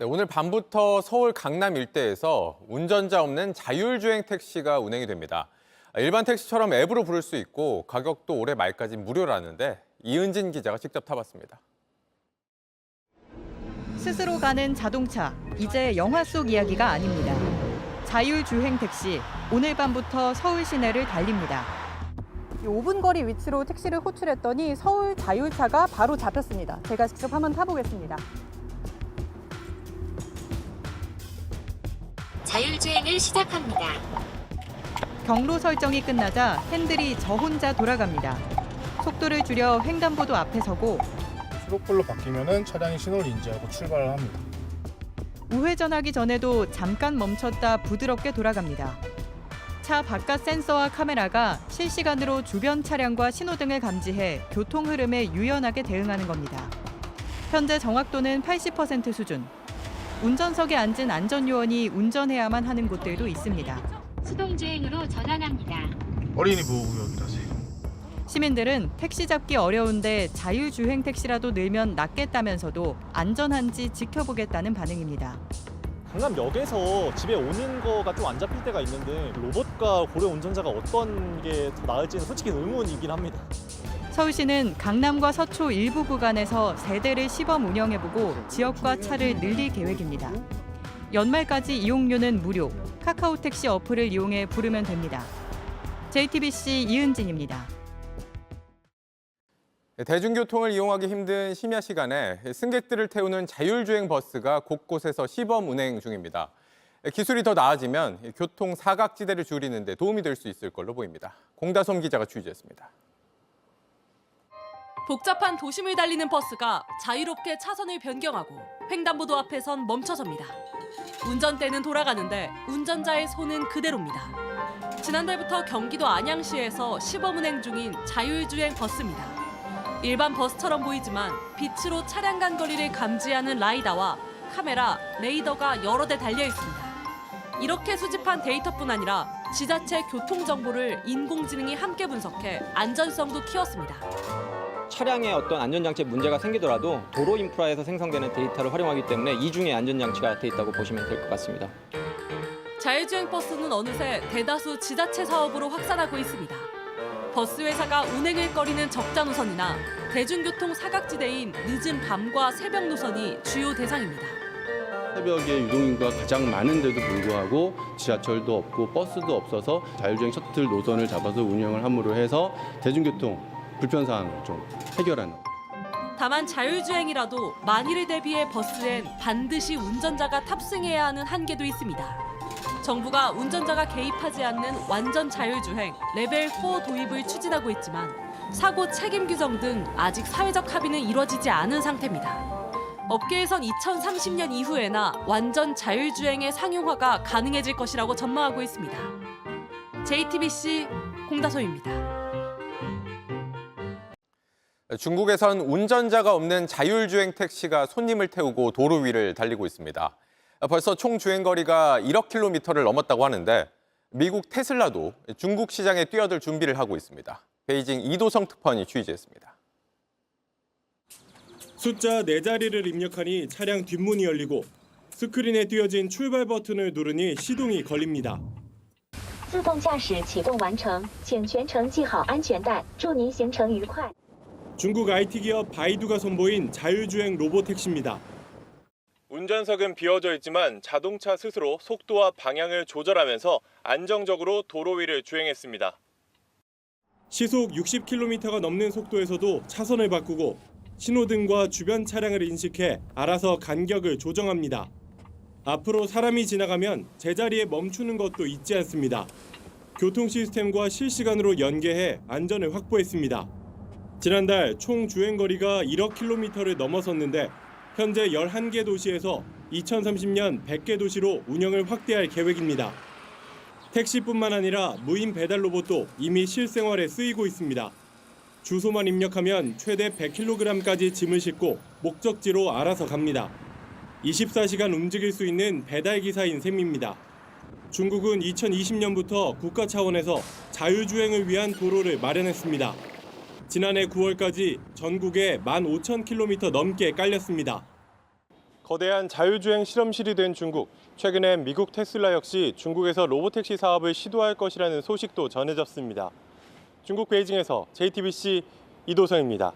네, 오늘 밤부터 서울 강남 일대에서 운전자 없는 자율주행 택시가 운행이 됩니다. 일반 택시처럼 앱으로 부를 수 있고 가격도 올해 말까지 무료라는데 이은진 기자가 직접 타봤습니다. 스스로 가는 자동차, 이제 영화 속 이야기가 아닙니다. 자율주행 택시, 오늘 밤부터 서울 시내를 달립니다. 5분 거리 위치로 택시를 호출했더니 서울 자율차가 바로 잡혔습니다. 제가 직접 한번 타보겠습니다. 자율주행을 시작합니다. 경로 설정이 끝나자 핸들이 저 혼자 돌아갑니다. 속도를 줄여 횡단보도 앞에 서고 초록불로 바뀌면은 차량이 신호를 인지하고 출발을 합니다. 우회전하기 전에도 잠깐 멈췄다 부드럽게 돌아갑니다. 차 바깥 센서와 카메라가 실시간으로 주변 차량과 신호등을 감지해 교통 흐름에 유연하게 대응하는 겁니다. 현재 정확도는 80% 수준. 운전석에 앉은 안전요원이 운전해야만 하는 곳들도 있습니다. 수동주행으로 전환합니다. 어린이 보호구역이라지. 시민들은 택시 잡기 어려운데 자율주행 택시라도 늘면 낫겠다면서도 안전한지 지켜보겠다는 반응입니다. 강남역에서 집에 오는 거가 좀 안 잡힐 때가 있는데 로봇과 고래 운전자가 어떤 게 더 나을지는 솔직히 의문이긴 합니다. 서울시는 강남과 서초 일부 구간에서 세대를 시범 운영해보고 지역과 차를 늘릴 계획입니다. 연말까지 이용료는 무료, 카카오택시 어플을 이용해 부르면 됩니다. JTBC 이은진입니다. 대중교통을 이용하기 힘든 심야 시간에 승객들을 태우는 자율주행 버스가 곳곳에서 시범 운행 중입니다. 기술이 더 나아지면 교통 사각지대를 줄이는 데 도움이 될 수 있을 걸로 보입니다. 공다솜 기자가 취재했습니다. 복잡한 도심을 달리는 버스가 자유롭게 차선을 변경하고 횡단보도 앞에선 멈춰섭니다. 운전대는 돌아가는데 운전자의 손은 그대로입니다. 지난달부터 경기도 안양시에서 시범 운행 중인 자율주행 버스입니다. 일반 버스처럼 보이지만 빛으로 차량 간 거리를 감지하는 라이다와 카메라, 레이더가 여러 대 달려 있습니다. 이렇게 수집한 데이터뿐 아니라 지자체 교통 정보를 인공지능이 함께 분석해 안전성도 키웠습니다. 차량에 어떤 안전장치에 문제가 생기더라도 도로 인프라에서 생성되는 데이터를 활용하기 때문에 이중의 안전장치가 돼 있다고 보시면 될 것 같습니다. 자율주행 버스는 어느새 대다수 지자체 사업으로 확산하고 있습니다. 버스 회사가 운행을 꺼리는 적자 노선이나 대중교통 사각지대인 늦은 밤과 새벽 노선이 주요 대상입니다. 새벽에 유동인구가 가장 많은데도 불구하고 지하철도 없고 버스도 없어서 자율주행 셔틀 노선을 잡아서 운영을 함으로 해서 대중교통 불편사항을 좀 해결하는. 다만 자율주행이라도 만일을 대비해 버스엔 반드시 운전자가 탑승해야 하는 한계도 있습니다. 정부가 운전자가 개입하지 않는 완전 자율주행 레벨 4 도입을 추진하고 있지만 사고 책임 규정 등 아직 사회적 합의는 이뤄지지 않은 상태입니다. 업계에선 2030년 이후에나 완전 자율주행의 상용화가 가능해질 것이라고 전망하고 있습니다. JTBC 공다솜입니다. 중국에선 운전자가 없는 자율주행 택시가 손님을 태우고 도로 위를 달리고 있습니다. 벌써 총 주행거리가 1억 킬로미터를 넘었다고 하는데 미국 테슬라도 중국 시장에 뛰어들 준비를 하고 있습니다. 베이징 이도성 특파원이 취재했습니다. 숫자 4자리를 입력하니 차량 뒷문이 열리고 스크린에 띄어진 출발 버튼을 누르니 시동이 걸립니다. 自动驾驶启动完成，请全程系好安全带，祝您行程愉快。 중국 IT 기업 바이두가 선보인 자율주행 로봇 택시입니다. 운전석은 비어져 있지만 자동차 스스로 속도와 방향을 조절하면서 안정적으로 도로 위를 주행했습니다. 시속 60km가 넘는 속도에서도 차선을 바꾸고 신호등과 주변 차량을 인식해 알아서 간격을 조정합니다. 앞으로 사람이 지나가면 제자리에 멈추는 것도 잊지 않습니다. 교통 시스템과 실시간으로 연계해 안전을 확보했습니다. 지난달 총 주행거리가 1억 킬로미터를 넘어섰는데 현재 11개 도시에서 2030년 100개 도시로 운영을 확대할 계획입니다. 택시뿐만 아니라 무인 배달 로봇도 이미 실생활에 쓰이고 있습니다. 주소만 입력하면 최대 100kg까지 짐을 싣고 목적지로 알아서 갑니다. 24시간 움직일 수 있는 배달 기사인 셈입니다. 중국은 2020년부터 국가 차원에서 자율주행을 위한 도로를 마련했습니다. 지난해 9월까지 전국에 15,000km 넘게 깔렸습니다. 거대한 자율주행 실험실이 된 중국. 최근엔 미국 테슬라 역시 중국에서 로보택시 사업을 시도할 것이라는 소식도 전해졌습니다. 중국 베이징에서 JTBC 이도성입니다.